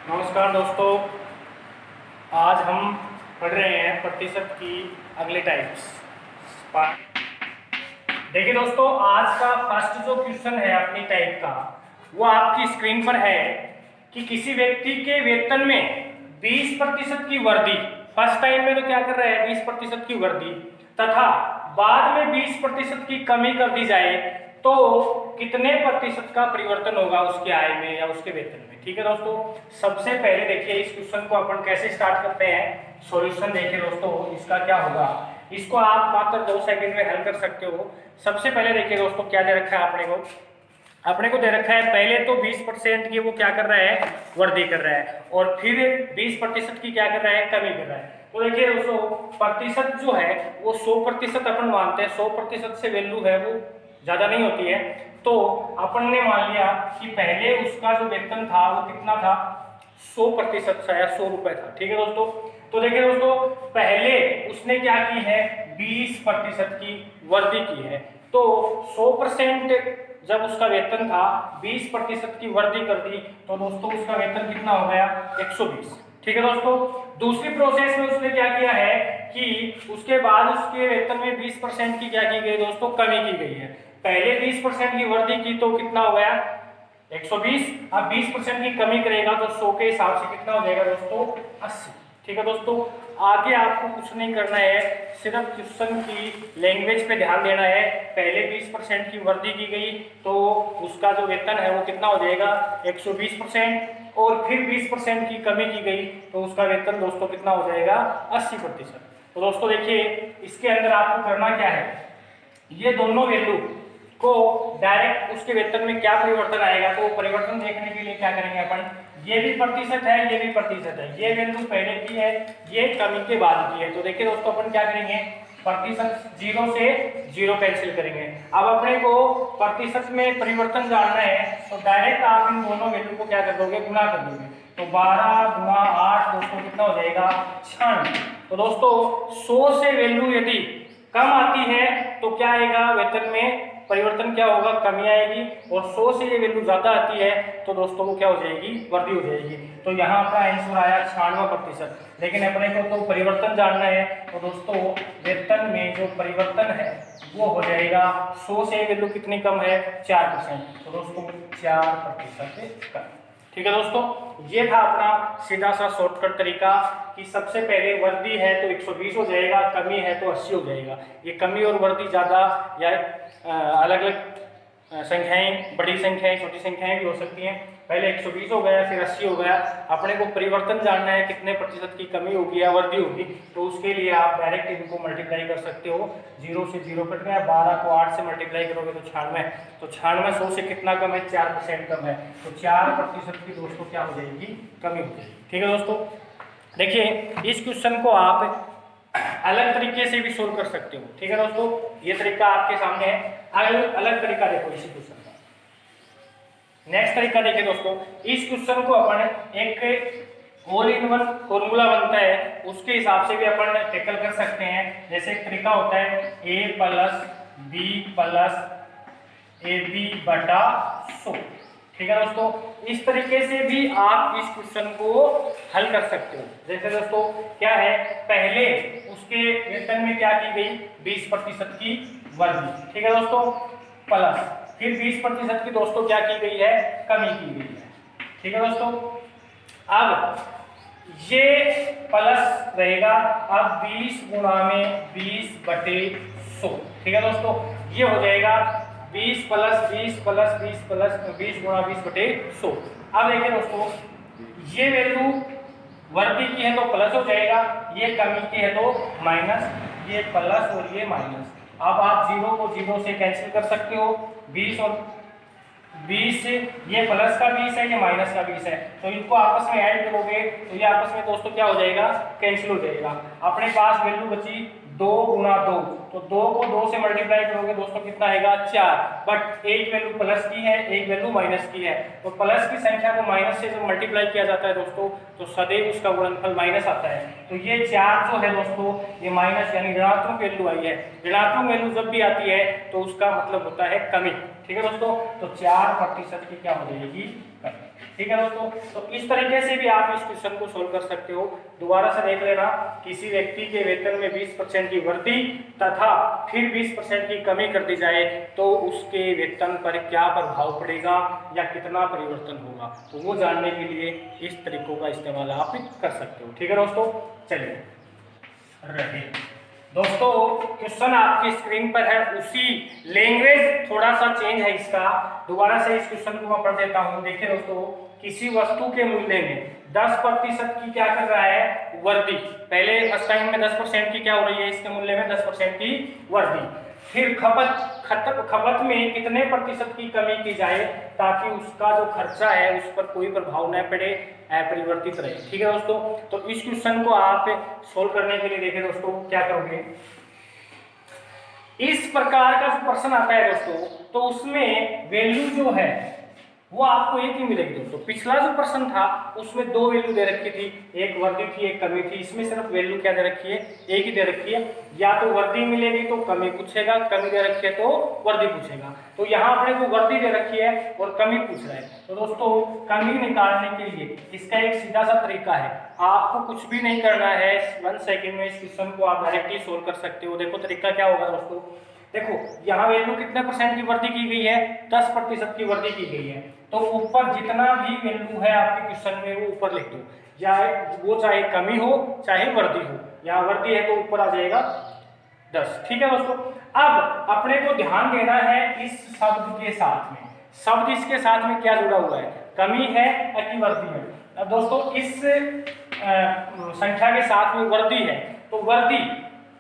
नमस्कार दोस्तों, आज हम पढ़ रहे हैं प्रतिशत की अगले टाइप्स। देखिए दोस्तों, आज का फर्स्ट जो क्वेश्चन है अपनी टाइप का, वो आपकी स्क्रीन पर है कि किसी व्यक्ति के वेतन में 20% की वृद्धि, फर्स्ट टाइम में तो क्या कर रहे हैं 20% की वृद्धि तथा बाद में 20% की कमी कर दी जाए तो कितने प्रतिशत का परिवर्तन होगा उसकी आय में या उसके वेतन में। ठीक है दोस्तों, सबसे पहले देखिए इस क्वेश्चन को अपन कैसे स्टार्ट करते हैं। सॉल्यूशन देखिए दोस्तों, इसका क्या होगा, इसको आप मात्र 2 सेकंड में हल कर सकते हो। सबसे पहले देखिए दोस्तों क्या दे रखा है अपने को दे रखा है, पहले तो 20% की वो क्या कर रहा है, वृद्धि कर रहा है, और फिर 20% की क्या कर रहा है, कमी कर रहा है। तो देखिए दोस्तों, प्रतिशत जो है वो 100% अपन मानते हैं, 100% से वैल्यू है वो ज्यादा नहीं होती है। तो अपन ने मान लिया कि पहले उसका जो वेतन था वो कितना था, 100% था या 100 रुपए था। ठीक है दोस्तों, तो देखिए दोस्तों पहले उसने क्या की है, 20% की वृद्धि की है। तो 100% जब उसका वेतन था, 20% की वृद्धि कर दी, तो दोस्तों उसका वेतन कितना हो गया, 120। ठीक है दोस्तों, दूसरी प्रोसेस में उसने क्या किया है कि उसके बाद उसके वेतन में 20% की क्या की गई दोस्तों, कमी की गई है। पहले 20% की वृद्धि की तो कितना हो गया, 120। अब 20% की कमी करेगा तो 100 के हिसाब से कितना हो जाएगा दोस्तों, 80। ठीक है दोस्तों, आगे आपको कुछ नहीं करना है, सिर्फ क्वेश्चन की लैंग्वेज पे ध्यान देना है। पहले 20% की वृद्धि की गई तो उसका जो वेतन है वो कितना हो जाएगा, 120%, और फिर 20% की कमी की गई तो उसका वेतन दोस्तों कितना हो जाएगा, 80%। तो दोस्तों देखिए इसके अंदर आपको करना क्या है, ये दोनों वैल्यू को डायरेक्ट उसके वेतन में क्या परिवर्तन आएगा, तो परिवर्तन देखने के लिए क्या करेंगे अपन, ये भी प्रतिशत है, ये भी प्रतिशत है, ये वैल्यू पहले की है, ये कमी के बाद की है। तो देखिए दोस्तों अपन क्या करेंगे, प्रतिशत 0 से 0 कैंसिल करेंगे। अब अपने को प्रतिशत में परिवर्तन जानना है तो डायरेक्ट आप इन दोनों वैल्यू को क्या कर दोगे, गुणा कर दोगे। तो 12 गुणा 8 दोस्तों कितना हो जाएगा, 96। तो दोस्तों 100 से वैल्यू यदि कम आती है तो क्या आएगा, वेतन में परिवर्तन क्या होगा, कमी आएगी, और 100 से ये वैल्यू ज्यादा आती है तो दोस्तों वो क्या हो जाएगी, वृद्धि हो जाएगी। तो यहाँ का आंसर आया 96%। लेकिन अपने को तो परिवर्तन जानना है, तो दोस्तों वेतन में जो परिवर्तन है वो हो जाएगा, 100 से वैल्यू कितनी कम है, 4%। तो दोस्तों 4% कम। ठीक है दोस्तों, ये था अपना सीधा सा शॉर्टकट तरीका कि सबसे पहले वृद्धि है तो 120 हो जाएगा, कमी है तो 80 हो जाएगा। ये कमी और वृद्धि ज्यादा या अलग अलग संख्याएं, बड़ी संख्याएं छोटी संख्याएं भी हो सकती हैं। पहले 120 हो गया, फिर 80 हो गया। अपने को परिवर्तन जानना है कितने प्रतिशत की कमी होगी या वृद्धि होगी, तो उसके लिए आप डायरेक्ट इनको मल्टीप्लाई कर सकते हो। 0 से 0 कट गया, 12 को 8 से मल्टीप्लाई करोगे तो 96। तो 96 100 से कितना कम है, 4% कम है। तो 4% की दोस्तों क्या हो जाएगी, कमी हो जाएगी। ठीक है दोस्तों, देखिए इस क्वेश्चन को आप अलग तरीके से भी सोल्व कर सकते हो। ठीक है दोस्तों, ये तरीका आपके सामने है, अलग तरीका देखो इसी क्वेश्चन का। नेक्स्ट तरीका देखिए दोस्तों, इस क्वेश्चन को अपन एक ऑल इन वन फॉर्मूला बनता है उसके हिसाब से भी अपन टैकल कर सकते हैं। जैसे एक तरीका होता है a plus b plus ab बटा 100। ठीक है दोस्तों, इस तरीके से भी आप इस क्वेश्चन को हल कर सकते हो। जैसे दोस्तों क्या है, पहले उसके वेतन में क्या की गई, 20% की वृद्धि। ठीक है दोस्तों, प्लस फिर 20% की दोस्तों क्या की गई है, कमी की गई है। ठीक है दोस्तों, अब ये प्लस रहेगा, अब 20 गुणा में 20 बटे 100। ठीक है दोस्तों, ये हो जाएगा 20 प्लस 20 प्लस 20 प्लस 20 गुणा 20 बटे 100। अब देखिए दोस्तों, ये वैल्यू वृद्धि की है तो प्लस हो जाएगा, ये कमी की है तो माइनस, ये प्लस और ये माइनस। अब आप 0 को 0 से कैंसिल कर सकते हो, 20 और 20, ये प्लस का 20 है, ये माइनस का 20 है, तो इनको आपस में ऐड करोगे तो ये आपस में दोस्तों क्या हो जाएगा, कैंसिल हो जाएगा। अपने पास वैल्यू बची 2 गुणा 2, तो 2 को 2 से मल्टीप्लाई करोगे दोस्तों कितना आएगा, 4। बट एक वैल्यू प्लस की है, एक वैल्यू माइनस की है, तो प्लस की संख्या को माइनस से जब मल्टीप्लाई किया जाता है दोस्तों तो सदैव उसका गुणनफल माइनस आता है। तो ये 4 जो है दोस्तों ये माइनस यानी ऋणात्मक वैल्यू आई है। ऋणात्मक वैल्यू जब भी आती है तो उसका मतलब होता है कमी। ठीक है दोस्तों, तो 4% की क्या हो जाएगी, कमी। ठीक है दोस्तों। तो इस तरीके से भी आप इस क्वेश्चन को सोल्व कर सकते हो। दोबारा से देख लेना, किसी व्यक्ति के वेतन में 20% की वृद्धि तथा फिर 20% की कमी कर दी जाए तो उसके वेतन पर क्या प्रभाव पड़ेगा या कितना परिवर्तन होगा, तो वो जानने के लिए इस तरीकों का इस्तेमाल आप कर सकते हो। ठीक है दोस्तों, चलिए रहे दोस्तों, क्वेश्चन आपकी स्क्रीन पर है, उसी लैंग्वेज थोड़ा सा चेंज है इसका। दोबारा से इस क्वेश्चन को मैं पढ़ देता हूँ। देखिए दोस्तों, किसी वस्तु के मूल्य में 10% की क्या कर रहा है, वृद्धि। पहले फर्स्ट टाइम में 10% की क्या हो रही है, इसके मूल्य में 10% की वृद्धि। फिर खपत में कितने प्रतिशत की कमी की जाए ताकि उसका जो खर्चा है उस पर कोई प्रभाव न पड़े, अपरिवर्तित रहे। ठीक है दोस्तों, तो इस क्वेश्चन को आप सोल्व करने के लिए देखिए दोस्तों क्या करोगे, इस प्रकार का जो प्रश्न आता है दोस्तों, तो उसमें वैल्यू जो है वो आपको एक ही मिलेगी दोस्तों। पिछला जो प्रश्न था उसमें दो वैल्यू दे रखी थी, एक वृद्धि थी एक कमी थी। इसमें सिर्फ वैल्यू क्या दे रखी है, एक ही दे रखी है। या तो वृद्धि मिलेगी तो कमी पूछेगा, कमी दे रखी है तो वृद्धि पूछेगा। तो यहाँ अपने को वृद्धि दे रखी है और कमी पूछ रहा है। तो दोस्तों कमी निकालने के लिए इसका एक सीधा सा तरीका है, आपको कुछ भी नहीं करना है, 1 सेकेंड में इस क्वेश्चन को आप डायरेक्टली सोल्व कर सकते हो। देखो तरीका क्या होगा दोस्तों, देखो यहाँ वैल्यू कितने परसेंट की वृद्धि की गई है, 10% की वृद्धि की गई है। तो ऊपर जितना भी वैल्यू है आपके क्वेश्चन में वो ऊपर लिख दो, चाहे कमी हो चाहे वृद्धि हो। यहाँ वृद्धि है तो ऊपर आ जाएगा 10। ठीक है दोस्तों, अब अपने को ध्यान देना है इस शब्द के साथ में, शब्द इसके साथ में क्या जुड़ा हुआ है, कमी है या वृद्धि है। अब दोस्तों इस संख्या के साथ में वृद्धि है, तो वृद्धि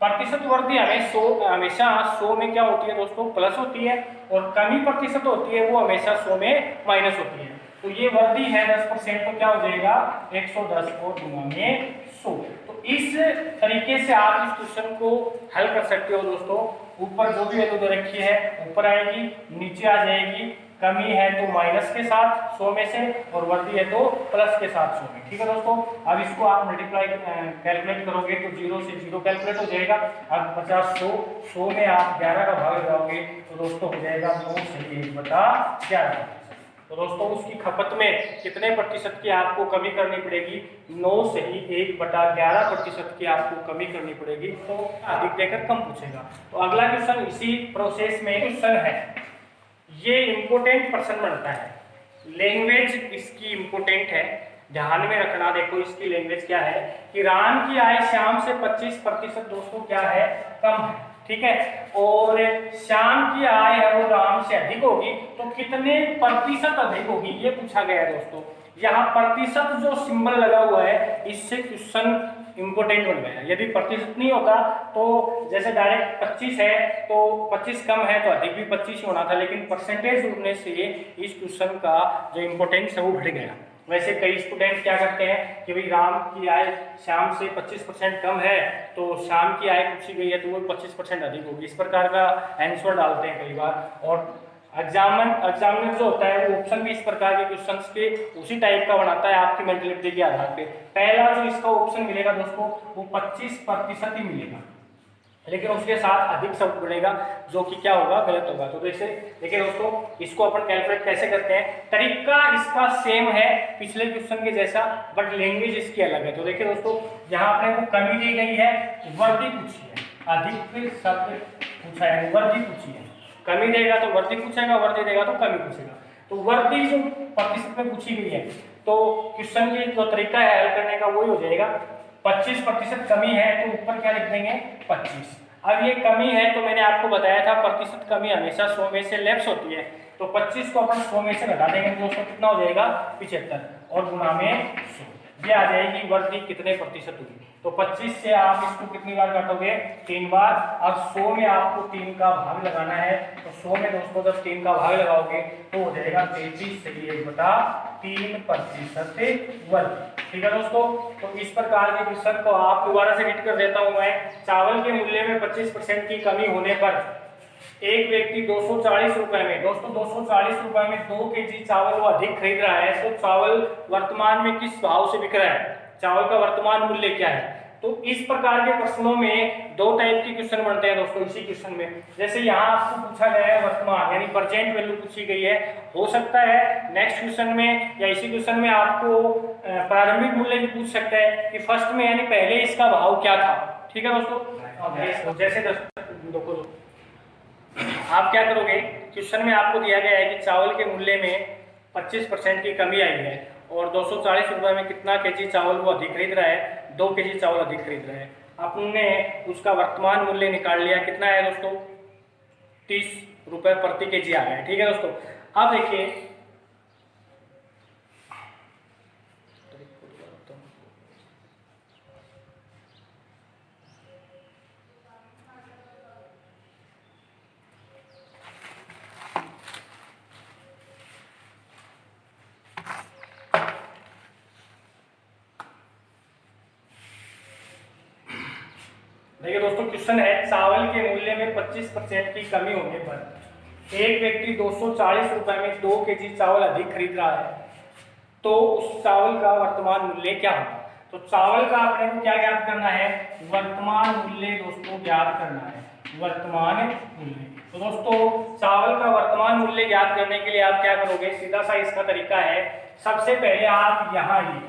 प्रतिशत वृद्धि हमेशा 100 में क्या होती है दोस्तों, प्लस होती है, और कमी प्रतिशत होती है वो हमेशा 100 में माइनस होती है। तो ये वृद्धि है 10%, तो क्या हो जाएगा 110 को गुणा में 100। तो इस तरीके से आप इस क्वेश्चन को हल कर सकते हो दोस्तों। ऊपर जो भी वैल्यू दे रखी है ऊपर आएगी, नीचे आ जाएगी, कमी है तो माइनस के साथ 100 में से, और वृद्धि है तो प्लस के साथ 100 में। ठीक है दोस्तों, अब इसको आप मल्टीप्लाई कैलकुलेट करोगे तो 0 से 0 कैलकुलेट हो जाएगा। अब 50 100 में आप 11 का भाग लगाओगे तो दोस्तों हो जाएगा 9 से 1/11। तो दोस्तों उसकी खपत में कितने प्रतिशत की आपको कमी करनी पड़ेगी, 9 से ही 1/11% की आपको कमी करनी पड़ेगी। तो अधिक देकर कम पूछेगा। तो अगला क्वेश्चन इसी प्रोसेस में क्वेश्चन है, ये इंपोर्टेंट प्रश्न बनता है, लैंग्वेज इसकी इंपोर्टेंट है, ध्यान में रखना। देखो इसकी लैंग्वेज क्या है कि राम की आय श्याम से 25% दोस्तों क्या है, कम है। ठीक है, और श्याम की आय है वो राम से अधिक होगी, तो कितने प्रतिशत अधिक होगी ये पूछा गया है दोस्तों। यहाँ प्रतिशत जो सिंबल लगा हुआ है इससे क्वेश्चन इंपोर्टेंट बन गया। यदि प्रतिशत नहीं होता तो जैसे डायरेक्ट 25 है तो 25 कम है तो अधिक भी 25 ही होना था, लेकिन परसेंटेज जुड़ने से इस क्वेश्चन का जो इंपोर्टेंस है वो बढ़ गया। वैसे कई स्टूडेंट क्या करते हैं कि भाई राम की आय श्याम से 25% कम है तो श्याम की आय पूछी गई है तो वो 25% अधिक होगी, इस प्रकार का आंसर डालते हैं कई बार। और एग्जामिनर जो होता है वो ऑप्शन भी इस प्रकार के क्वेश्चंस के उसी टाइप का बनाता है आपकी मेंटलिटी के आधार पे। पहला जो इसका ऑप्शन मिलेगा दोस्तों वो 25% ही मिलेगा, लेकिन उसके साथ अधिक शब्द बनेगा जो कि क्या होगा, गलत होगा। तो जैसे देखिए दोस्तों इसको अपन कैलकुलेट कैसे करते हैं, तरीका इसका सेम है पिछले क्वेश्चन के जैसा, बट लैंग्वेज इसकी अलग है। तो देखिए दोस्तों यहाँ अपने को कमी दी गई है, वृद्धि पूछी है, अधिक शब्द पूछा है, वृद्धि पूछी है। कमी देगा तो वृद्धि पूछेगा, वृद्धि देगा तो कमी पूछेगा। तो वृद्धि जो प्रतिशत में पूछी गई है तो क्वेश्चन की जो तरीका है हल करने का वही हो जाएगा, 25% कमी है तो ऊपर क्या लिख देंगे 25। अब ये कमी है तो मैंने आपको बताया था प्रतिशत कमी हमेशा 100 में से लेफ्ट होती है, तो 25 को अपन 100 में से घटा देंगे तो दोस्तों कितना हो जाएगा 75 और गुणा में 100, ये आ जाएगी वृद्धि कितने प्रतिशत होगी। तो 25 से आप इसको कितनी बार काटोगे, 3 बार। अब 100 में आपको 3 का भाग लगाना है, तो 100 में दोस्तों जब 3 का भाग लगाओगे तो हो जाएगा 33 से 1/3% वृद्धि। ठीक है दोस्तों, तो इस प्रकार के क्वेश्चन को आप दोबारा से रीड कर देता हूं मैं। चावल के मूल्य में 25% की कमी होने पर एक व्यक्ति 240 रुपए में, दोस्तों 240 रुपए में 2 kg चावल वो अधिक खरीद रहा है, तो चावल वर्तमान में किस भाव से बिक रहा है, चावल का वर्तमान मूल्य क्या है। तो इस प्रकार के प्रश्नों में दो टाइप के क्वेश्चन बनते हैं दोस्तों इसी क्वेश्चन में। जैसे यहाँ आपको पूछा गया है वर्तमान यानी प्रेजेंट वैल्यू पूछी गई है, हो सकता है नेक्स्ट क्वेश्चन में या इसी क्वेश्चन में आपको प्रारंभिक मूल्य भी पूछ सकता है कि फर्स्ट में यानी पहले इसका भाव क्या था। ठीक है दोस्तों, जैसे देखो आप क्या करोगे, क्वेश्चन में आपको दिया गया है कि चावल के मूल्य में 25% की कमी आई है और 240 रुपए में कितना केजी चावल वो अधिक खरीद रहा है, 2 केजी चावल अधिक खरीद रहा है। आपने उसका वर्तमान मूल्य निकाल लिया, कितना है दोस्तों 30 रुपए प्रति केजी आ गया है। ठीक है दोस्तों, अब देखिए देखिए दोस्तों क्वेश्चन है चावल के मूल्य में 25% की कमी होने पर एक व्यक्ति 240 रुपए में 2 केजी चावल अधिक खरीद रहा है, तो उस चावल का वर्तमान मूल्य क्या होगा। तो चावल का आपने को क्या ज्ञात करना है, वर्तमान मूल्य दोस्तों ज्ञात करना है, वर्तमान मूल्य। तो दोस्तों चावल का वर्तमान मूल्य ज्ञात करने के लिए आप क्या करोगे, सीधा सा इसका तरीका है, सबसे पहले आप यहाँ ही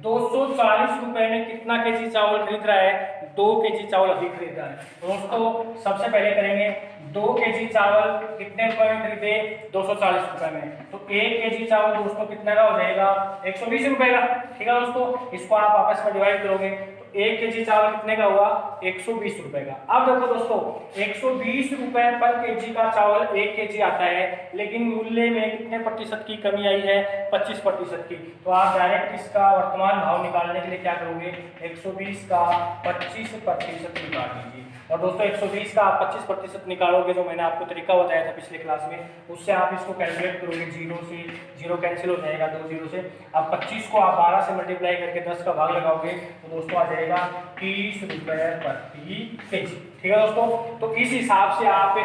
240 रुपए में कितना केजी चावल खरीद रहा है, 2 केजी चावल अधिक खरीद रहा है। दोस्तों सबसे पहले करेंगे 2 केजी चावल कितने रुपए में खरीदे, 240 रुपए में, तो 1 केजी चावल दोस्तों कितने का हो जाएगा, 120 रुपए का। ठीक है दोस्तों, इसको आप आपस में डिवाइड करोगे तो 1 केजी चावल कितने का हुआ, 120 रुपए का। अब देखो दोस्तों 120 रुपए पर केजी का चावल 1 केजी आता है, लेकिन मूल्य में कितने प्रतिशत की कमी आई है, 25% की। तो आप डायरेक्ट इसका वर्तमान भाव निकालने के लिए क्या करोगे, 120 का 25% निकाल लीजिए। और दोस्तों 120 का आप 25% निकालोगे, जो मैंने आपको तरीका बताया था पिछले क्लास में, उससे आप इसको कैलकुलेट करोगे, 0 से 0 कैंसिल हो जाएगा, 2 0 से। अब 25 को आप 12 से मल्टीप्लाई करके 10 का भाग लगाओगे तो दोस्तों आ जाएगा 30 रुपए प्रति केजी। ठीक है दोस्तों, तो इस हिसाब से आप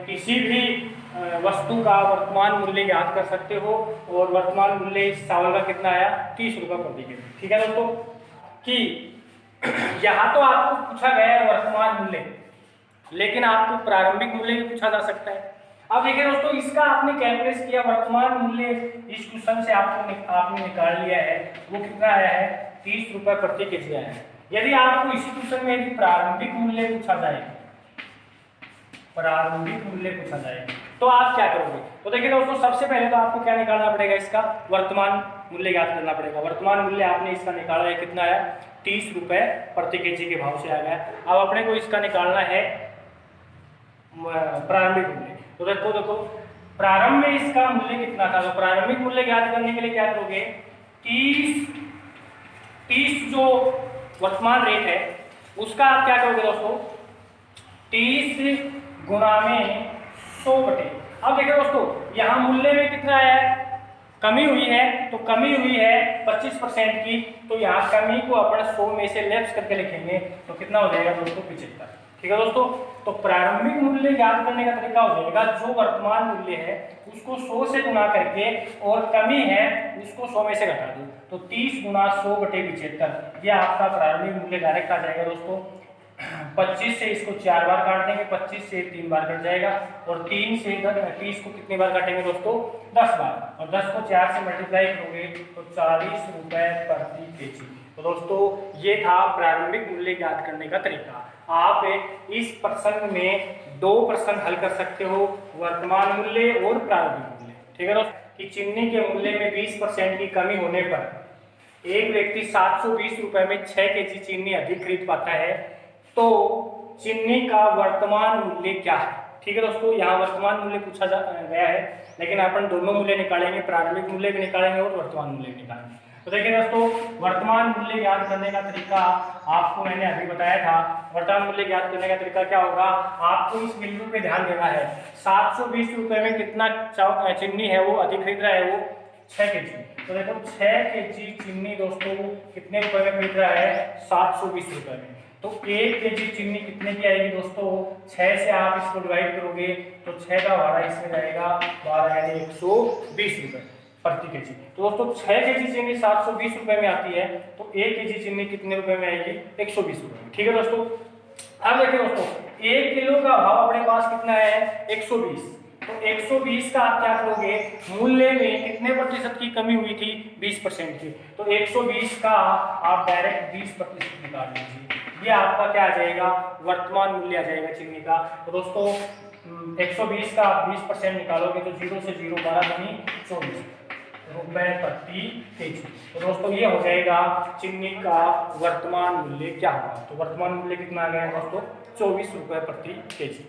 किसी भी वस्तु का वर्तमान मूल्य ज्ञात कर सकते हो, और वर्तमान मूल्य इस चावल का कितना आया, 30 रुपए प्रति केजी। ठीक है दोस्तों, कि यहाँ तो आपको पूछा गया है वर्तमान मूल्य, लेकिन आपको प्रारंभिक मूल्य भी पूछा जा सकता है। अब देखिए दोस्तों इसका आपने कैलकुलेट किया, वर्तमान मूल्य इस क्वेश्चन से आपने निकाल लिया है, वो कितना आया है, 30 रुपए प्रति केजी आया है। यदि आपको इसी क्वेश्चन में यदि प्रारंभिक मूल्य पूछा जाए, प्रारंभिक मूल्य पूछा जाए तो आप क्या करोगे। तो देखिए दोस्तों सबसे पहले तो आपको क्या निकालना पड़ेगा, इसका वर्तमान मूल्य ज्ञात करना पड़ेगा। वर्तमान मूल्य आपने इसका निकाला है, कितना आया, 30 रुपए प्रति केजी के भाव से आ गया। अब अपने को इसका निकालना है प्रारंभिक मूल्य। तो देखो प्रारंभ में इसका मूल्य कितना था, तो प्रारंभिक मूल्य ज्ञात करने के लिए क्या करोगे, 30 जो वर्तमान रेट है उसका आप क्या करोगे दोस्तों, 30 गुणा में 100 बटे। अब देखिए दोस्तों यहाँ मूल्य में कितना आया है, कमी हुई है, तो कमी हुई है 25% की, तो यहाँ कमी को अपन 100 में से लेस करके लिखेंगे तो कितना हो जाएगा दोस्तों, 75। ठीक है दोस्तों, तो प्रारंभिक मूल्य ज्ञात करने का तरीका हो जाएगा, जो वर्तमान मूल्य है उसको 100 से गुणा करके और कमी है उसको 100 में से घटा दो, तो 30 गुणा 100 बटे 75, ये आपका प्रारंभिक मूल्य डायरेक्ट आ जाएगा दोस्तों। 25 से इसको 4 बार काट देंगे, 25 से 3 बार कट जाएगा, और 3 से 30 को कितनी बार काटेंगे दोस्तों, 10 बार, और 10 को 4 से मल्टीप्लाई करोगे तो 40 रुपए प्रति केजी। तो दोस्तों ये था प्रारंभिक मूल्य ज्ञात करने का तरीका। आप इस प्रश्न में 2 प्रश्न हल कर सकते हो, वर्तमान मूल्य और प्रारंभिक मूल्य। ठीक है दोस्तों, कि चीनी के मूल्य में 20% की कमी होने पर एक व्यक्ति 720 रुपए में 6 केजी चीनी अधिक खरीद पाता है, तो चीनी का वर्तमान मूल्य क्या है। ठीक है दोस्तों, यहाँ वर्तमान मूल्य पूछा गया है, लेकिन अपन दोनों मूल्य निकालेंगे, प्रारंभिक मूल्य भी निकालेंगे और वर्तमान मूल्य भी निकालेंगे। तो देखिए दोस्तों वर्तमान मूल्य ज्ञात करने का तरीका आपको मैंने अभी बताया था। वर्तमान मूल्य ज्ञात करने का तरीका क्या होगा, आपको इस बिंदु पे ध्यान देना है, 720 रुपए में कितना चीनी है वो अधिक खरीद रहा है, वो 6 केजी। तो देखो 6 केजी चीनी दोस्तों कितने रुपए में खरीद रहा है, 720 रुपए में। तो 1 केजी चीनी कितने की आएगी दोस्तों, 6 से आप इसको डिवाइड करोगे तो 6 का भाड़ा इसमें जाएगा 12 यानी 120 रुपए। प्रति केजी। तो दोस्तों 6 केजी चीनी 720 रुपए में आती है, तो 1 केजी चीनी कितने रुपए में आएगी? 120 रुपए में। ठीक है दोस्तों। अब देखिए दोस्तों 1 किलो का भाव अपने पास कितना है? 120। तो 120 का आप क्या करोगे? मूल्य में कितने प्रतिशत की कमी हुई थी? 20% की। तो 120 का आप डायरेक्ट 20% निकाल लीजिए, ये आपका क्या आ जाएगा? वर्तमान मूल्य आ जाएगा चीनी का। तो दोस्तों 120 का आप 20% निकालोगे तो 0 से 0 12 दूनी 24 रुपए प्रति केजी। तो दोस्तों ये हो जाएगा चीनी का वर्तमान मूल्य क्या होगा? तो वर्तमान मूल्य कितना आ गया दोस्तों? 24 रुपए प्रति केजी।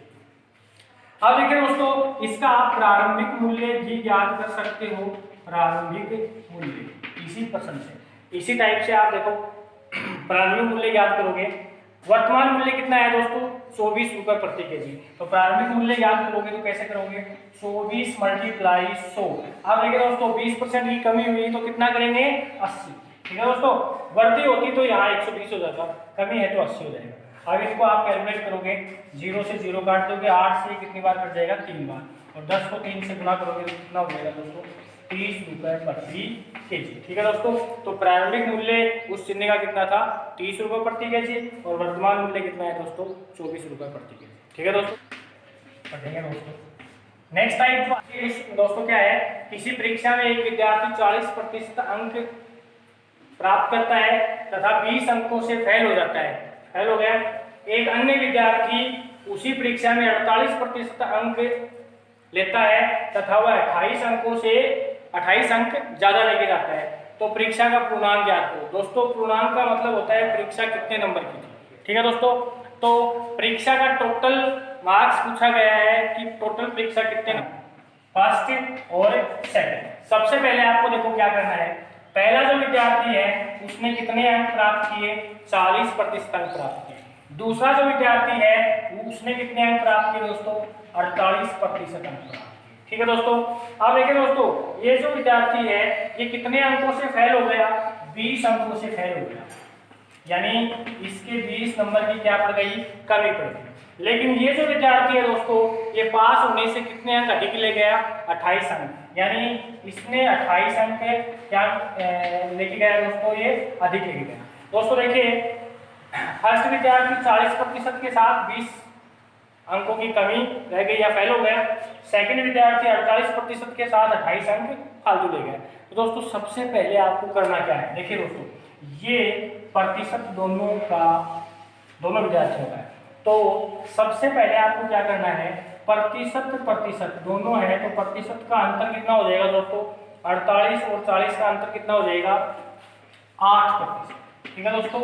अब देखिए दोस्तों इसका आप प्रारंभिक मूल्य भी ज्ञात कर सकते हो। प्रारंभिक मूल्य इसी पर्सन से, इसी टाइप से आप देखो प्रारंभिक मूल्य ज्ञात करोगे। वर्तमान मूल्य कितना है दोस्तों? 24 रुपए प्रति केजी। तो प्रारंभिक मूल्य ज्ञात करोगे तो कैसे करोगे? 24 मल्टीप्लाई 100। अब देखिए दोस्तों 20% की कमी हुई तो कितना करेंगे? 80। ठीक है दोस्तों, वृद्धि होती तो यहाँ 120 हो जाता, कमी है तो 80 हो जाएगा। अब इसको आप कैलकुलेट करोगे, 0 से 0 काट दोगे, 8 से कितनी बार कट जाएगा? 3 बार, और 10 को 3 से गुना करोगे तो कितना हो जाएगा दोस्तों? 30 रुपए प्रति केजी। ठीक है दोस्तों, तो प्रारंभिक मूल्य उस चीनी का कितना था? 30 रुपए प्रति केजी, और वर्तमान मूल्य कितना है दोस्तों? 24 रुपए प्रति केजी। ठीक है दोस्तों, पढ़ेंगे दोस्तों। नेक्स्ट टाइप दोस्तों क्या है? किसी परीक्षा में एक विद्यार्थी 40% अंक प्राप्त करता है तथा 20 अंकों से फेल हो जाता है। फेल हो गया। एक अन्य विद्यार्थी उसी परीक्षा में 48% अंक लेता है तथा वह 28 अंक ज्यादा लेके जाता है। तो परीक्षा का पूर्णांक ज्ञात करो। दोस्तों पूर्णांक का मतलब होता है परीक्षा कितने नंबर की थी। ठीक है दोस्तों, तो परीक्षा का टोटल मार्क्स पूछा गया है कि टोटल परीक्षा कितने नंबर, फर्स्ट और सेकंड। सबसे पहले आपको देखो क्या करना है। पहला जो विद्यार्थी है उसने कितने अंक प्राप्त किए? 40% अंक प्राप्त किए। दूसरा जो विद्यार्थी है उसने कितने अंक प्राप्त किए दोस्तों? 48% अंक प्राप्त। ठीक है दोस्तों, अब देखिए दोस्तों ये जो विद्यार्थी है ये कितने अंकों से फेल हो गया? 20 अंकों से फेल हो गया, यानी इसके 20 नंबर की क्या पड़ गई? कमी पड़ गई। लेकिन ये जो विद्यार्थी है दोस्तों ये पास होने से कितने अंक अधिक ले गया? 28 अंक, यानी इसने 28 अंक क्या लेके गया दोस्तों? ये अधिक लेके गया। दोस्तों देखिए फर्स्ट विद्यार्थी 40% के साथ 20 अंकों की कमी रह गई या फेल हो गया। सेकंड विद्यार्थी 48% के साथ 28 अंक फालतू ले गया। तो दोस्तों सबसे पहले आपको करना क्या है? देखिए दोस्तों ये प्रतिशत दोनों विद्यार्थियों का है, तो सबसे पहले आपको क्या करना है? प्रतिशत दोनों है तो प्रतिशत का अंतर कितना हो जाएगा दोस्तों? 48 और 40 का अंतर कितना हो जाएगा? 8%। ठीक है दोस्तों,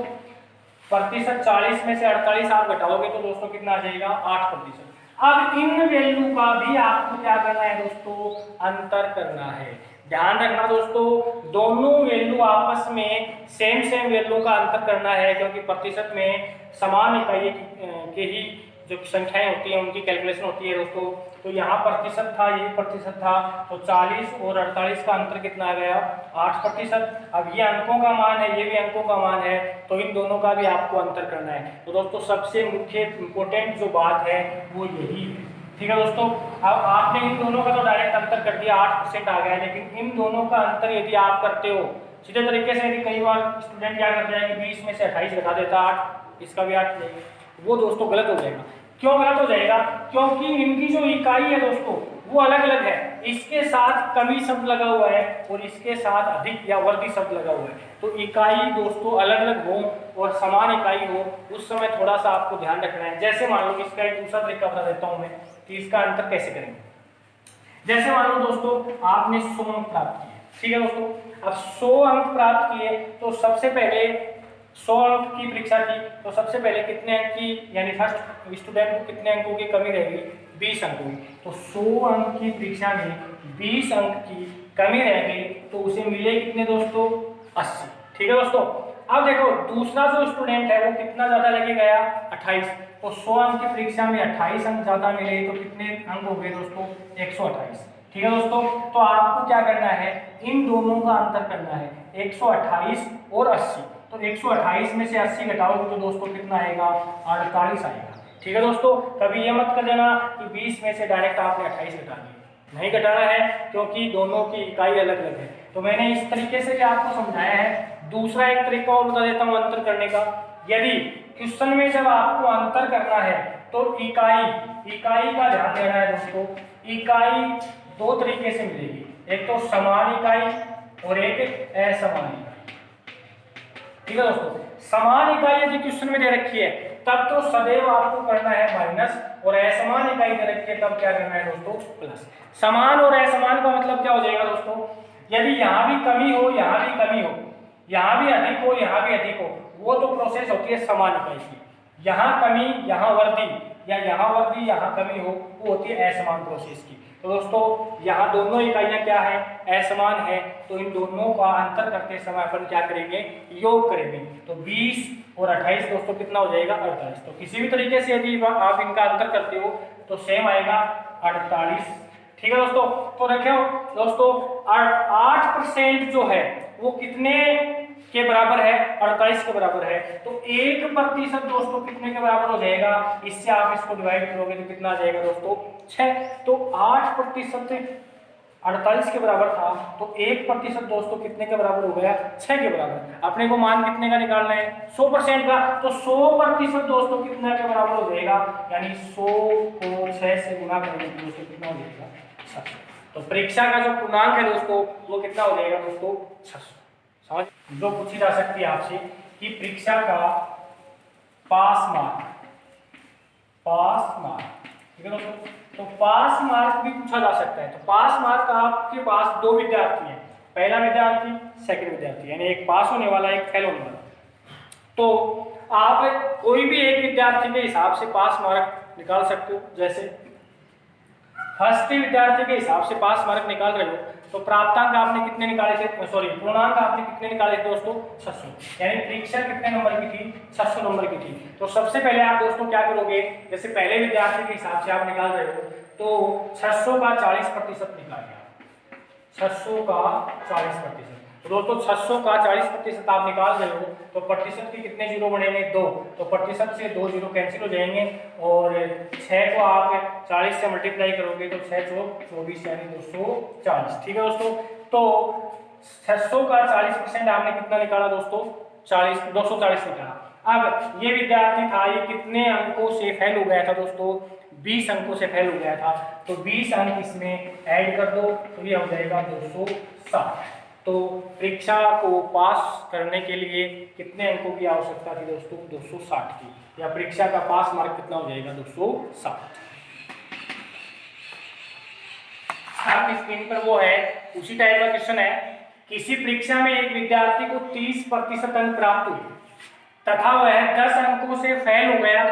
प्रतिशत 40 में से 48 आप घटाओगे तो दोस्तों कितना आ जाएगा? 8%। अब इन वैल्यू का भी आपको क्या करना है दोस्तों? अंतर करना है। ध्यान रखना दोस्तों दोनों वैल्यू आपस में सेम वैल्यू का अंतर करना है, क्योंकि प्रतिशत में समान इकाई के ही जो संख्याएं होती हैं उनकी कैलकुलेशन होती है दोस्तों। तो यहाँ प्रतिशत था, ये प्रतिशत था, तो 40 और 48 का अंतर कितना आ गया? 8%। अब ये अंकों का मान है, ये भी अंकों का मान है, तो इन दोनों का भी आपको अंतर करना है। तो दोस्तों सबसे मुख्य इंपोर्टेंट जो बात है वो यही है। ठीक है दोस्तों, अब आपने इन दोनों का तो डायरेक्ट अंतर कर दिया, 8% आ गया, लेकिन इन दोनों का अंतर यदि आप करते हो सीधे तरीके से, यदि कई बार स्टूडेंट क्या करता है कि 20 में से 28 घटा देता, 8 इसका भी 8 लेगा, वो दोस्तों गलत हो जाएगा। क्यों गलत हो जाएगा? क्योंकि इनकी जो इकाई है दोस्तों वो अलग अलग है। इसके साथ कमी शब्द लगा हुआ है और इसके साथ अधिक या वर्गी शब्द लगा हुआ है। तो इकाई दोस्तों अलग अलग हो और समान इकाई हो, उस समय थोड़ा सा आपको ध्यान रखना है। जैसे मान लो इसका एक दूसरा तरीका बता देता हूँ मैं कि इसका अंतर कैसे करेंगे। जैसे मान लो दोस्तों आपने 100 अंक प्राप्त किए। ठीक है दोस्तों, अब 100 अंक प्राप्त किए तो सबसे पहले 100 अंक की परीक्षा थी, तो सबसे पहले कितने अंक की, यानी फर्स्ट स्टूडेंट को कितने अंकों की कमी रहेगी? 20 अंकों की। तो 100 अंक की परीक्षा में 20 अंक की कमी रह गई तो उसे मिले कितने दोस्तों? 80। ठीक है दोस्तों, अब देखो दूसरा जो स्टूडेंट है वो कितना ज्यादा लेके गया? 28। तो 100 अंक की परीक्षा में 28 अंक ज्यादा मिले तो कितने अंक हो गए दोस्तों? 128। ठीक है दोस्तों, तो आपको क्या करना है? इन दोनों का अंतर करना है, 128 और 80। तो 128 में से 80 घटाओगे तो दोस्तों कितना आएगा? 48 आएगा। ठीक है दोस्तों, कभी ये मत कर देना कि 20 में से डायरेक्ट आपने 28 घटा दिया, नहीं घटाना है क्योंकि दोनों की इकाई अलग अलग है। तो मैंने इस तरीके से भी आपको समझाया है। दूसरा एक तरीका और बता देता हूँ अंतर करने का। यदि क्वेश्चन में जब आपको अंतर करना है तो इकाई का ध्यान देना है दोस्तों। इकाई दो तरीके से मिलेगी, एक तो समान इकाई और एक असमान इकाई। ठीक है दोस्तों, समान इकाई यदि क्वेश्चन में दे रखी है तब तो सदैव आपको करना है माइनस, और असमान इकाई दे रखी है तब क्या करना है दोस्तों, प्लस। समान और असमान का मतलब क्या हो जाएगा दोस्तों, यदि यहाँ भी कमी हो, यहाँ भी कमी हो, यहाँ भी अधिक हो, यहाँ भी अधिक हो, वो तो प्रोसेस होती है समान इकाई की। यहाँ कमी, यहाँ वृद्धि, या यहाँ वृद्धि, यहाँ कमी हो, वो होती है असमान प्रोसेस की। तो दोस्तों यहाँ दोनों इकाइयाँ क्या है, असमान है, तो इन दोनों का अंतर करते समय अपन क्या करेंगे, योग करेंगे। तो 20 और 28 दोस्तों कितना हो जाएगा, 48। तो किसी भी तरीके से यदि आप इनका अंतर करते हो तो सेम आएगा 48। ठीक है दोस्तों। तो रखो दोस्तों 8% जो है वो कितने के बराबर है, 48 के बराबर है। तो 1% दोस्तों कितने के बराबर हो जाएगा, इससे आप इसको डिवाइड करोगे तो कितना आ जाएगा दोस्तों, 6। तो 8% 48 के बराबर था, तो 1% दोस्तों कितने के बराबर हो गया, 6 के बराबर। अपने को मान कितने का निकालना है, 100% का। तो 100% दोस्तों कितने के बराबर हो जाएगा, यानी 100 को 6 से गुना करेंगे तो दोस्तों कितना हो जाएगा, 600। तो परीक्षा का जो पूर्णांक है दोस्तों वो कितना हो जाएगा दोस्तों, 600। समझ। जो पूछी जा सकती है आपसे कि परीक्षा का पास मार्क, ठीक है दोस्तों। तो पास मार्क भी पूछा जा सकता है। तो पास मार्क आपके पास दो विद्यार्थी हैं, पहला विद्यार्थी, सेकंड विद्यार्थी, यानी एक पास होने वाला, एक फेल होने वाला। तो आप कोई भी एक विद्यार्थी के हिसाब से पास मार्क निकाल सकते हो। जैसे फर्स्ट विद्यार्थी के हिसाब से पास मार्क निकाल रहे हो तो प्राप्तांक आपने कितने निकाले थे, सॉरी पूर्णांक आपने कितने निकाले थे दोस्तों, 600। यानी परीक्षा कितने नंबर की थी, 600 नंबर की थी। तो सबसे पहले आप दोस्तों क्या करोगे, जैसे पहले विद्यार्थी के हिसाब से आप निकाल रहे हो तो 600 का 40% निकालिए, 600 का 40%। तो दोस्तों 600 का 40% आप निकाल रहे हो तो प्रतिशत के कितने जीरो बढ़ेंगे, 2। तो प्रतिशत से 2 जीरो कैंसिल हो जाएंगे और 6 को आप 40 से मल्टीप्लाई करोगे तो 6 चौक 24 यानी 240। ठीक है दोस्तों। तो 600 का 40% आपने कितना निकाला दोस्तों, 240 निकाला। अब ये विद्यार्थी था, ये कितने अंकों से फेल हो गया था दोस्तों, 20 अंकों से फेल हो गया था। तो 20 अंक इसमें ऐड कर दो तो ये हो जाएगा 260। तो परीक्षा को पास करने के लिए कितने अंकों की आवश्यकता थी दोस्तों, 260 की। या परीक्षा का पास मार्क कितना हो जाएगा, 260। आपकी स्क्रीन पर वो है, उसी टाइप का क्वेश्चन है। किसी परीक्षा में एक विद्यार्थी को 30% अंक प्राप्त हुए तथा वह 10 अंकों से फेल हो गया।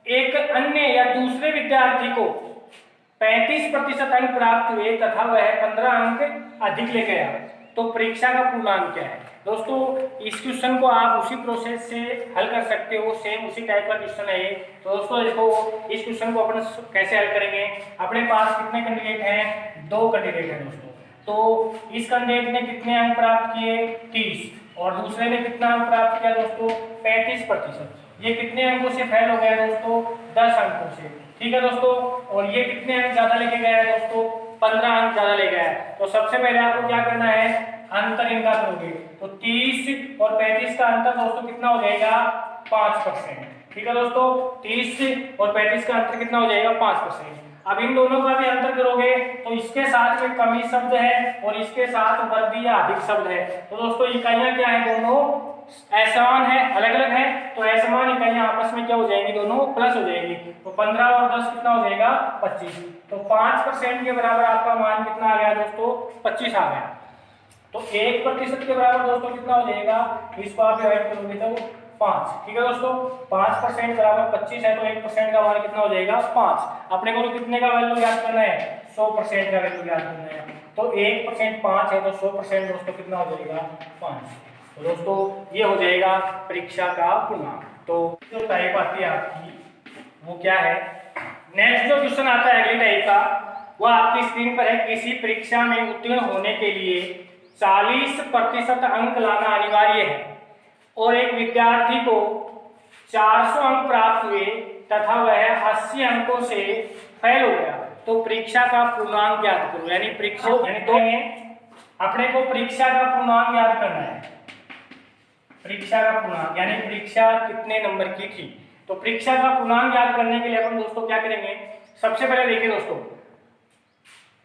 एक अन्य या दूसरे विद्यार्थी को 35% अंक प्राप्त हुए तथा वह 15 अंक अधिक ले गया। तो परीक्षा का पूर्णांक क्या है दोस्तों। इस क्वेश्चन को आप उसी प्रोसेस से हल कर सकते हो, सेम उसी टाइप का क्वेश्चन है ये। तो दोस्तों देखो इस क्वेश्चन को अपन कैसे हल करेंगे। अपने पास कितने कैंडिडेट हैं, 2 कैंडिडेट हैं दोस्तों। तो इस कैंडिडेट ने कितने अंक प्राप्त किए, 30, और दूसरे ने कितना अंक प्राप्त किया दोस्तों, 35%। ये कितने अंकों से फेल हो गया दोस्तों, 10 अंकों से। ठीक है दोस्तों। और ये कितने अंक ज्यादा लेके गया है दोस्तों, 15 अंक ज्यादा ले गया है। तो सबसे पहले आपको क्या करना है, अंतर इनका करोगे तो 30 और 35 का अंतर दोस्तों कितना हो जाएगा, 5%। ठीक है दोस्तों, 30 और 35 का अंतर कितना हो जाएगा, 5%। अब इन दोनों का भी अंतर करोगे तो इसके साथ में कमी शब्द है और इसके साथ वृद्धि या अधिक शब्द है। तो दोस्तों इकाइयां क्या है, दोनों असमान है, अलग अलग है। तो असमान इकाइयां आपस में क्या हो जाएंगी, दोनों प्लस हो जाएंगी। तो 15 और 10 कितना हो जाएगा, 25। तो 5% के बराबर आपका मान कितना आ गया दोस्तों, 25 आ गया। तो 1% के बराबर दोस्तों कितना हो जाएगा, इसको आप डिवाइड करोगे तो 5। ठीक है दोस्तों, 5% बराबर 25 है तो 1% का मान कितना हो जाएगा, 5। अपने को तो कितने का वैल्यू याद करना है, 100% का वैल्यू याद करना है। तो 1% 5 है तो 100% दोस्तों कितना हो जाएगा, 5। तो दोस्तों ये हो जाएगा परीक्षा का पूर्णांक। तो जो टाइप आती है आपकी वो क्या है। नेक्स्ट जो क्वेश्चन आता है अगली टाइप का, वो आपकी स्क्रीन पर है। किसी परीक्षा में उत्तीर्ण होने के लिए 40% अंक लाना अनिवार्य है और एक विद्यार्थी को 400 अंक प्राप्त हुए तथा वह 80 अंकों से फेल हो गया। तो परीक्षा का पूर्णांक ज्ञात करो, यानी परीक्षा यानी तो अपने को परीक्षा का पूर्णांक ज्ञात करना है। परीक्षा का पूर्णांक यानी परीक्षा कितने नंबर की थी। तो परीक्षा का पूर्णांक ज्ञात करने के लिए अपन दोस्तों क्या करेंगे, सबसे पहले देखिए दोस्तों,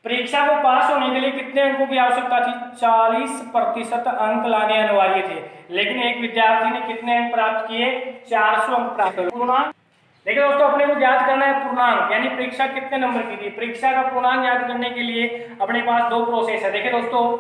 परीक्षा को पास होने के लिए कितने अंकों की आवश्यकता थी, 40% अंक लाने अनिवार्य थे। लेकिन एक विद्यार्थी ने कितने अंक प्राप्त किए, 400 अंक प्राप्त किए। पूर्णांक देखिए दोस्तों, अपने को ज्ञात करना है पूर्णांक, यानी परीक्षा कितने नंबर की थी। परीक्षा का पूर्णांक ज्ञात करने के लिए अपने पास दो प्रोसेस है। देखिए दोस्तों,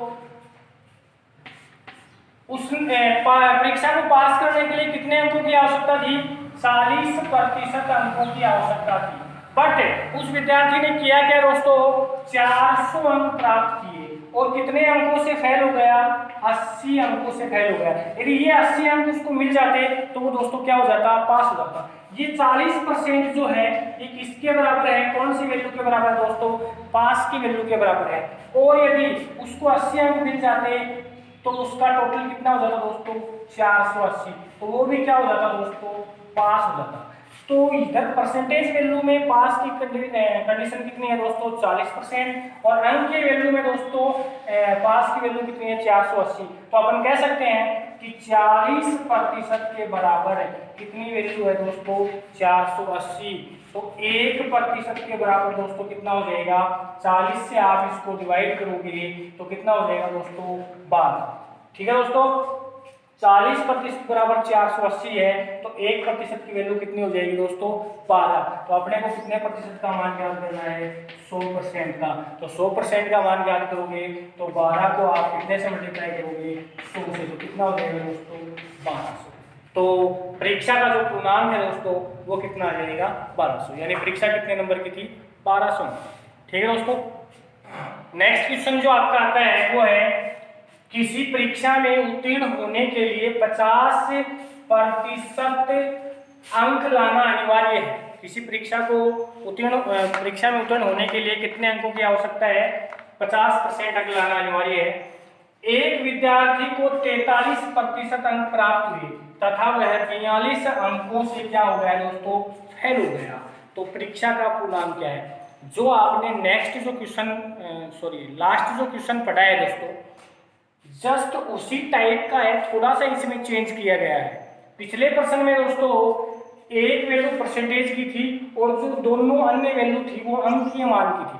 उस परीक्षा को पास करने के लिए कितने अंकों की आवश्यकता थी, 40% अंकों की आवश्यकता थी। बट उस विद्यार्थी ने किया क्या दोस्तों, 400 अंक प्राप्त किए और कितने अंकों से फेल हो गया, 80 अंकों से फेल हो गया। यदि ये 80 अंक उसको मिल जाते तो वो दोस्तों क्या हो जाता, पास हो जाता। ये 40% जो है ये किसके बराबर है, कौन सी वैल्यू के बराबर है दोस्तों, पास की वैल्यू के बराबर है। और यदि उसको 80 अंक मिल जाते तो उसका टोटल कितना हो जाता दोस्तों, 480, तो वो भी क्या हो जाता दोस्तों, पास हो जाता। तो इधर परसेंटेज वैल्यू में पास की कंडीशन कितनी है दोस्तों, 40%, और अंक की वैल्यू में दोस्तों पास की वैल्यू कितनी है, 480। तो अपन कह सकते हैं कि 40% के बराबर है कितनी वैल्यू है दोस्तों, 480। तो 1% के बराबर दोस्तों कितना हो जाएगा, 40 से आप इसको डिवाइड करोगे तो कितना हो जाएगा दोस्तों, 12। ठीक है दोस्तों, 40% बराबर 480 है, तो 1% की वैल्यू कितनी हो जाएगी दोस्तों, 12। तो अपने को कितने प्रतिशत का मान ज्ञात करना है, 100% का। तो 100% का मान ज्ञात करोगे तो 12 को आप कितने से मल्टीप्लाई करोगे, 100 से, तो कितना हो जाएगा दोस्तों, 1200। तो परीक्षा का जो पूर्णांक है दोस्तों वो कितना आ जाएगा, 1200। यानी परीक्षा कितने नंबर की थी, 1200। ठीक है दोस्तों, नेक्स्ट क्वेश्चन जो आपका आता है वो है, किसी परीक्षा में उत्तीर्ण होने के लिए 50% अंक लाना अनिवार्य है। किसी परीक्षा में उत्तीर्ण होने के लिए कितने अंकों की आवश्यकता है, 50% अंक लाना अनिवार्य है। एक विद्यार्थी को 43% अंक प्राप्त हुए तथा वह 42 अंकों से क्या हो गया दोस्तों, फेल हो गया। तो परीक्षा का पूर्णांक क्या है। जो आपने लास्ट जो क्वेश्चन पढ़ा है दोस्तों, जस्ट उसी टाइप का है, थोड़ा सा इसमें चेंज किया गया है। पिछले प्रश्न में दोस्तों एक वैल्यू परसेंटेज की थी और जो दोनों अन्य वैल्यू थी वो अंकीय मान की थी,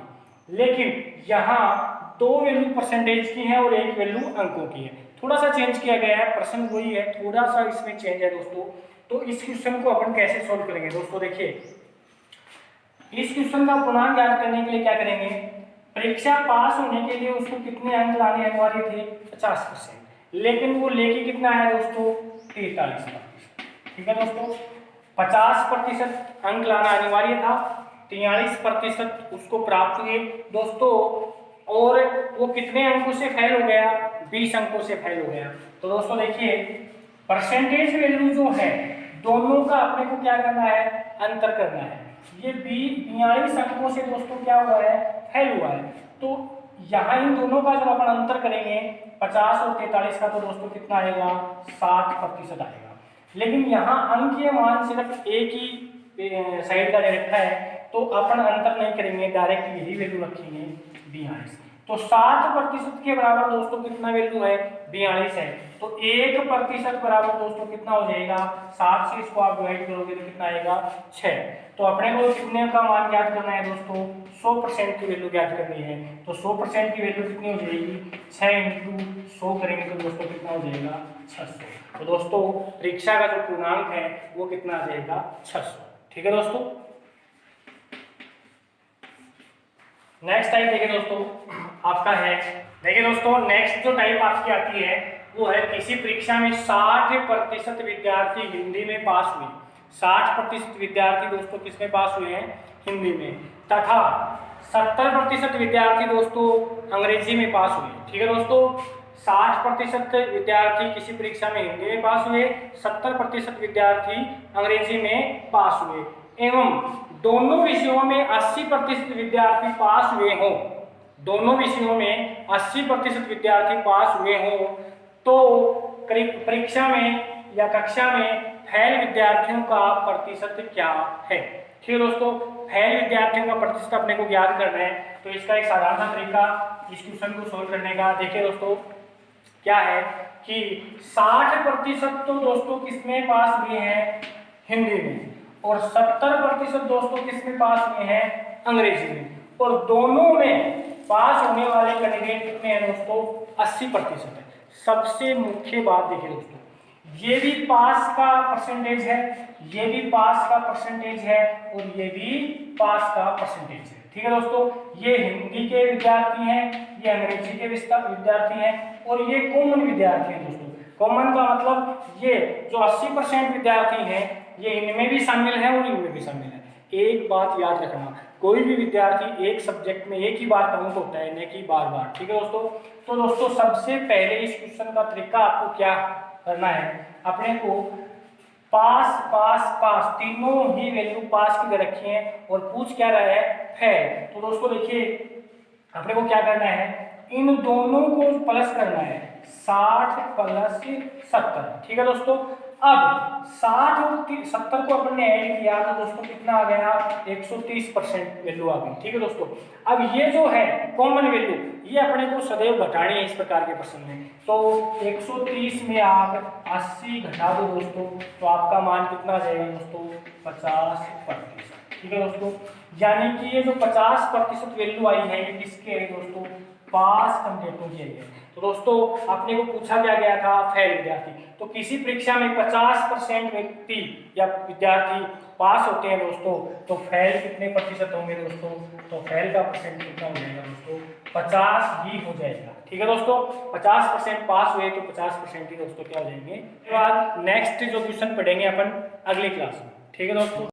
लेकिन यहाँ 2 वैल्यू परसेंटेज की है और 1 वैल्यू अंकों की है। थोड़ा सा चेंज किया गया है, प्रश्न वही है, थोड़ा सा इसमें चेंज है दोस्तों। तो इस क्वेश्चन को अपन कैसे सोल्व करेंगे दोस्तों, देखिए इस क्वेश्चन का पूर्णांक ज्ञात करने के लिए क्या करेंगे, परीक्षा पास होने के लिए उसको कितने अंक लाने अनिवार्य थे, 50%, लेकिन वो लेके कितना आया दोस्तों, 43%। ठीक है दोस्तों, 50% अंक लाना अनिवार्य था, 43% उसको प्राप्त हुए दोस्तों, और वो कितने अंकों से फेल हो गया, 20 अंकों से फेल हो गया। तो दोस्तों देखिए, परसेंटेज वैल्यू जो है दोनों का अपने को क्या करना है, अंतर करना है। ये 42 अंकों से दोस्तों क्या हुआ है, फेल हुआ है। तो यहाँ इन दोनों का जब अपन अंतर करेंगे 50 और 43 का, तो दोस्तों कितना आएगा, 60% आएगा। लेकिन यहाँ अंकीय मान सिर्फ एक ही साइड का डायरेक्ट है, तो अपन अंतर नहीं करेंगे, डायरेक्ट यही वैल्यू रखेंगे 42। तो 60% के बराबर दोस्तों कितना वैल्यू है, 42 है। तो 1% बराबर दोस्तों कितना हो जाएगा, 7 से इसको आप डिवाइड करोगे तो कितना आएगा, 6। तो अपने को कितने का मान ज्ञात करना है दोस्तों, 100% की वैल्यू ज्ञात करनी है। तो 100% की वैल्यू कितनी हो जाएगी, 6 × 100 करेंगे तो दोस्तों कितना हो जाएगा, 600। तो दोस्तों परीक्षा का जो पूर्णांक है वो कितना आ जाएगा, 600। ठीक है दोस्तों, नेक्स्ट टाइप देखिए दोस्तों आपका है, देखिए दोस्तों नेक्स्ट जो टाइप आपकी आती है वो है, किसी परीक्षा में 60% विद्यार्थी हिंदी में पास हुए। 60% विद्यार्थी दोस्तों किसमें पास हुए हैं, हिंदी में, तथा 70% विद्यार्थी दोस्तों अंग्रेजी में पास हुए। ठीक है दोस्तों, 60% विद्यार्थी किसी परीक्षा में हिंदी में पास हुए, 70% विद्यार्थी अंग्रेजी में पास हुए, एवं दोनों विषयों में 80% विद्यार्थी पास हुए हों, दोनों विषयों में 80% विद्यार्थी पास हुए हों, तो परीक्षा में या कक्षा में फेल विद्यार्थियों का प्रतिशत क्या है। ठीक है दोस्तों, फेल विद्यार्थियों का प्रतिशत अपने को ज्ञात करना है। तो इसका एक साधारण सा तरीका इस क्वेश्चन को सोल्व करने का, देखिए दोस्तों क्या है कि 60% तो दोस्तों किसमें पास हुए हैं, हिंदी में, और 70% दोस्तों किसमें पास हुए हैं, अंग्रेजी में। और दोनों में पास होने वाले कैंडिडेट कितने हैं दोस्तों, 80% है। सबसे मुख्य बात देखिए दोस्तों, ये भी पास का परसेंटेज है, ये भी पास का परसेंटेज है, और ये भी पास का परसेंटेज है। ठीक है दोस्तों, ये हिंदी के विद्यार्थी हैं, ये अंग्रेजी के विद्यार्थी हैं, और ये कॉमन विद्यार्थी हैं दोस्तों। कॉमन का मतलब ये जो 80% विद्यार्थी हैं, ये इनमें भी शामिल है और इनमें भी शामिल है। एक बात याद रखना, कोई भी विद्यार्थी एक सब्जेक्ट में एक ही बार काउंट होता है, न कि बार बार। ठीक है दोस्तों, तो दोस्तों सबसे पहले इस क्वेश्चन का तरीका आपको क्या करना है, अपने को पास पास पास तीनों ही वैल्यू पास की दे रखी है, और पूछ क्या रहा है, फेल। तो दोस्तों देखिए अपने को क्या करना है, इन दोनों को प्लस करना है, 60 प्लस 70। ठीक है दोस्तों, अब 60 और 70 को अपन ने ऐड किया तो दोस्तों कितना आ गया, 130% वैल्यू आ गई। ठीक है दोस्तों, अब ये जो है कॉमन वैल्यू, ये अपने को सदैव घटानी है इस प्रकार के प्रश्न में। तो 130 में आप 80 घटा दो दोस्तों, तो आपका मान कितना आ जाएगा दोस्तों, 50%। ठीक है दोस्तों, यानी कि ये जो 50% वैल्यू आई है, ये किसके है दोस्तों, पास कैंडिडेटों की है। तो दोस्तों अपने को पूछा क्या गया था, फेल विद्यार्थी। तो किसी परीक्षा में 50% व्यक्ति या विद्यार्थी पास होते हैं दोस्तों, तो फेल कितने प्रतिशत होंगे दोस्तों, तो फेल का परसेंट कितना हो जाएगा दोस्तों, 50 ही हो जाएगा। ठीक है दोस्तों, 50% पास हुए तो 50% ही दोस्तों क्या हो जाएंगे। उसके बाद नेक्स्ट जो क्वेश्चन पढ़ेंगे अपन अगली क्लास में। ठीक है दोस्तों।